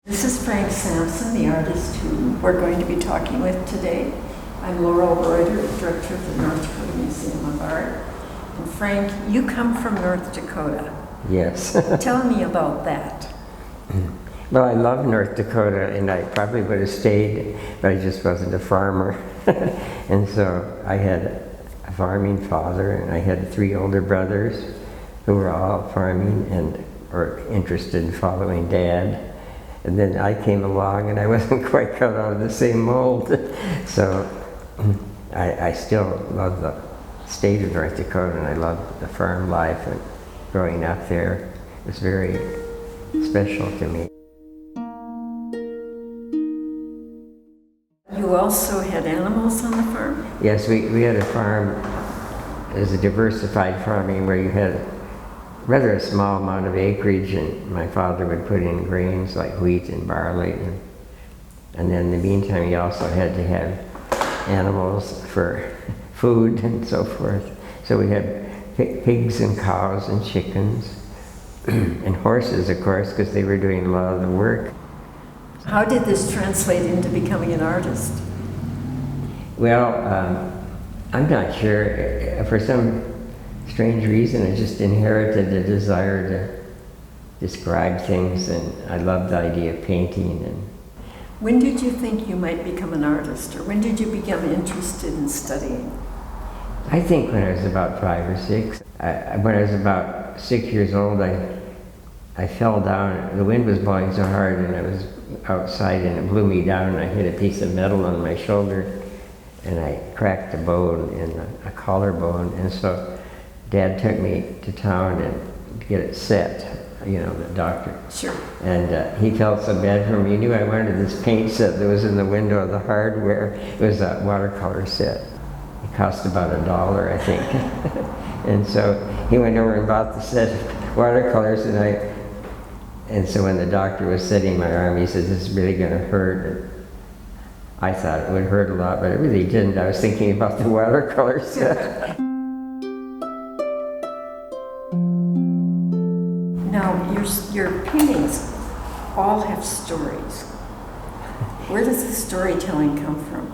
This is Frank Sampson, the artist who we're going to be talking with today. I'm Laurel Reuter, director of the North Dakota Museum of Art. And Frank, you come from North Dakota. Yes. Tell me about that. Well, I love North Dakota, and I probably would have stayed, but I just wasn't a farmer. And so I had a farming father, and I had 3 older brothers who were all farming and were interested in following Dad. And then I came along, and I wasn't quite cut out of the same mold. So I still love the state of North Dakota, and I love the farm life, and growing up there was very special to me. You also had animals on the farm? Yes, we had a farm. It was a diversified farming where you had rather a small amount of acreage, and my father would put in grains like wheat and barley. And then in the meantime, he also had to have animals for food and so forth. So we had pigs and cows and chickens and horses, of course, because they were doing a lot of the work. How did this translate into becoming an artist? Well, I'm not sure. For some strange reason, I just inherited a desire to describe things, and I loved the idea of painting. And when did you think you might become an artist, or when did you become interested in studying? I think when I was about 5 or 6. When I was about 6 years old, I fell down. The wind was blowing so hard, and I was outside, and it blew me down, and I hit a piece of metal on my shoulder, and I cracked a bone in a collarbone. And so Dad took me to town and to get it set, you know, the doctor. Sure. And he felt so bad for me. He knew I wanted this paint set that was in the window of the hardware. It was a watercolor set. It cost about $1, I think. And so he went over and bought the set of watercolors, and so when the doctor was setting my arm, he said, "This is really going to hurt." And I thought it would hurt a lot, but it really didn't. I was thinking about the watercolor set. Now, your paintings all have stories. Where does the storytelling come from?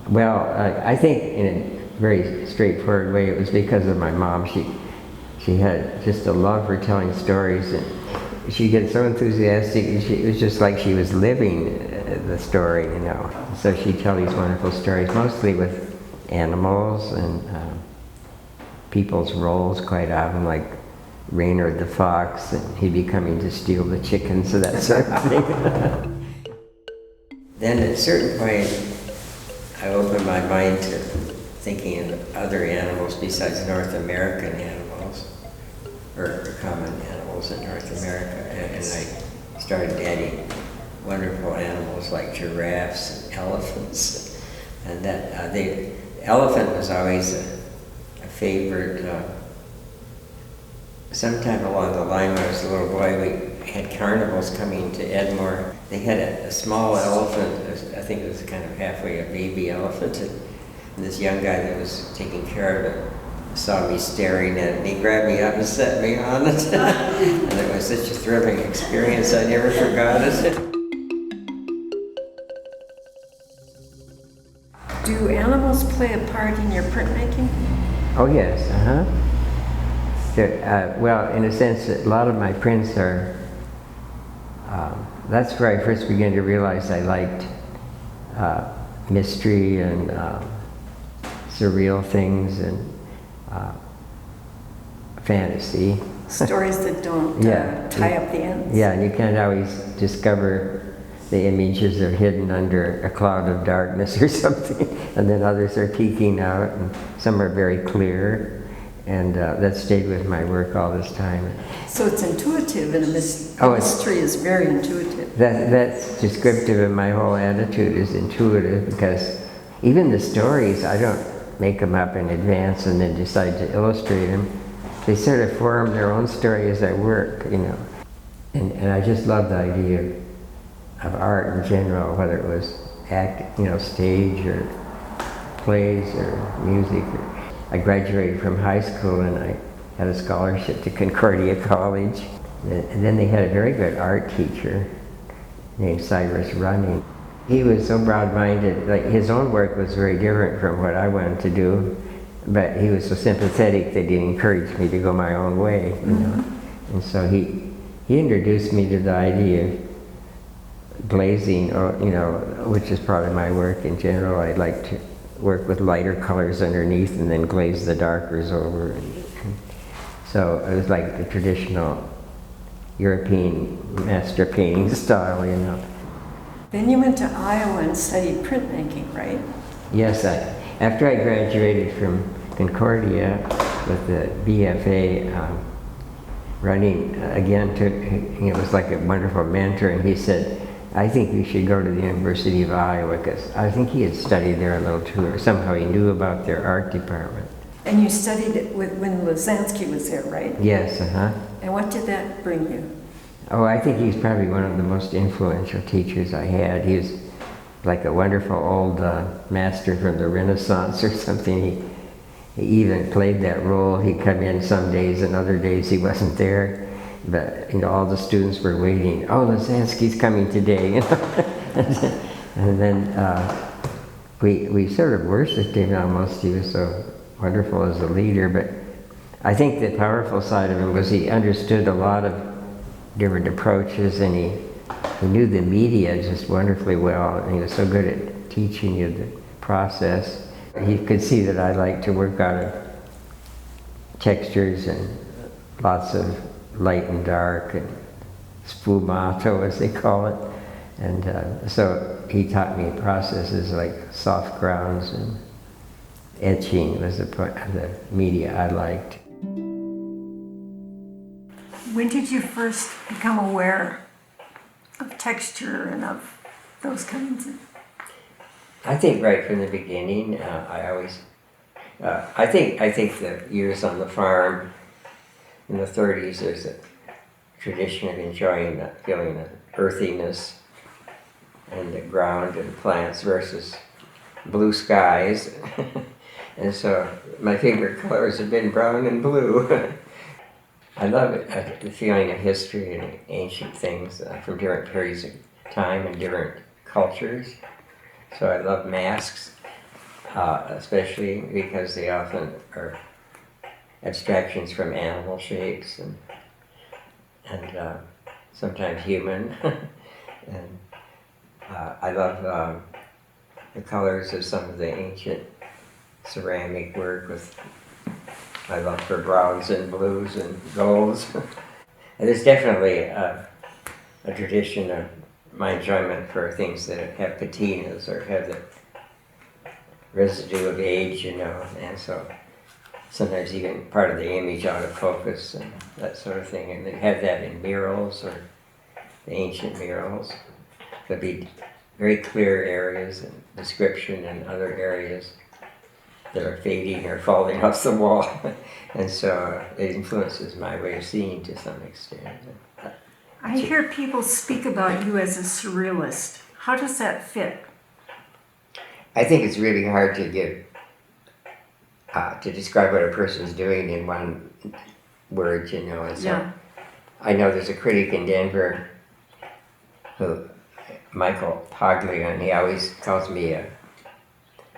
Well, I think in a very straightforward way, it was because of my mom. She had just a love for telling stories, and she'd get so enthusiastic, and it was just like she was living the story, you know. So she'd tell these wonderful stories, mostly with animals and people's roles quite often, like Reynard the fox, and he'd be coming to steal the chickens, and that sort of thing. Then at a certain point, I opened my mind to thinking of other animals besides North American animals, or common animals in North America, and I started adding wonderful animals like giraffes and elephants, and that the elephant was always a favorite. Sometime along the line when I was a little boy, we had carnivals coming to Edmore. They had a small elephant, I think it was kind of halfway a baby elephant, and this young guy that was taking care of it saw me staring at it, and he grabbed me up and set me on it. And it was such a thrilling experience, I never forgot it. Do animals play a part in your printmaking? Oh yes, well, in a sense, a lot of my prints are, that's where I first began to realize I liked mystery and surreal things and fantasy. Stories that don't tie up the ends. Yeah, and you can't always discover the images are hidden under a cloud of darkness or something, and then others are peeking out, and some are very clear. And that stayed with my work all this time. So it's intuitive, and mystery is very intuitive. That's descriptive of my whole attitude, is intuitive, because even the stories, I don't make them up in advance and then decide to illustrate them. They sort of form their own story as I work, you know. And I just love the idea of art in general, whether it was stage or plays or music. I graduated from high school, and I had a scholarship to Concordia College. And then they had a very good art teacher named Cyrus Running. He was so broad-minded, like his own work was very different from what I wanted to do, but he was so sympathetic that he encouraged me to go my own way, you know. And so he introduced me to the idea of glazing, or, you know, which is part of my work in general. I like to work with lighter colors underneath and then glaze the darkers over. So it was like the traditional European master painting style, you know. Then you went to Iowa and studied printmaking, right? Yes, after I graduated from Concordia with the BFA, Running again it was like a wonderful mentor, and he said, I think you should go to the University of Iowa, because I think he had studied there a little too, or somehow he knew about their art department. And you studied it when Lasansky was there, right? Yes, And what did that bring you? Oh, I think he's probably one of the most influential teachers I had. He was like a wonderful old master from the Renaissance or something. He even played that role. He'd come in some days and other days he wasn't there. But, you know, all the students were waiting. Oh, Lasansky's coming today, you know. And then we sort of worshipped him almost. He was so wonderful as a leader. But I think the powerful side of him was he understood a lot of different approaches, and he knew the media just wonderfully well, and he was so good at teaching you the process. He could see that I like to work out of textures and lots of light and dark and sfumato, as they call it. And so he taught me processes like soft grounds, and etching was the media I liked. When did you first become aware of texture and of those kinds of... I think right from the beginning. I think the years on the farm in the 30s, there's a tradition of enjoying that feeling of earthiness and the ground and plants versus blue skies. And so my favorite colors have been brown and blue. I love it, the feeling of history and ancient things from different periods of time and different cultures. So I love masks, especially because they often are abstractions from animal shapes and sometimes human. And I love the colors of some of the ancient ceramic work with my love for browns and blues and golds. And there's definitely a tradition of my enjoyment for things that have patinas or have the residue of age, you know, and so sometimes even part of the image out of focus and that sort of thing. And they have that in murals or the ancient murals. There'd be very clear areas and description and other areas that are fading or falling off the wall. And so it influences my way of seeing to some extent. I hear people speak about you as a surrealist. How does that fit? I think it's really hard to give, to describe what a person's doing in one word, you know. And so yeah. I know there's a critic in Denver who, Michael Poglia, and he always calls me a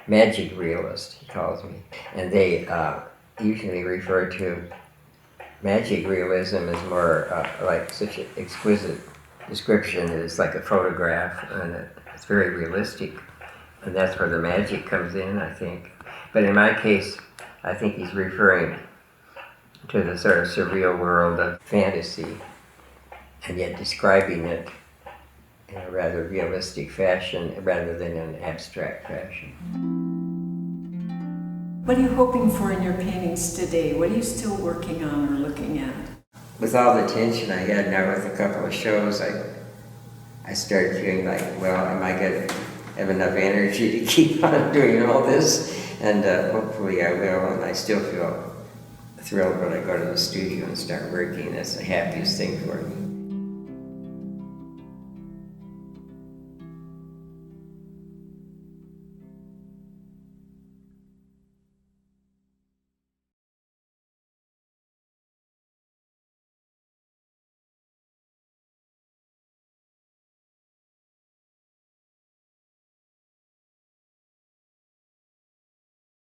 magic realist, he calls me. And they usually refer to magic realism as more like such an exquisite description that it's like a photograph, and it's very realistic. And that's where the magic comes in, I think. But in my case, I think he's referring to the sort of surreal world of fantasy, and yet describing it in a rather realistic fashion rather than an abstract fashion. What are you hoping for in your paintings today? What are you still working on or looking at? With all the tension I had now with a couple of shows, I started feeling like, well, am I going to have enough energy to keep on doing all this? And hopefully I will, and I still feel thrilled when I go to the studio and start working. That's the happiest thing for me.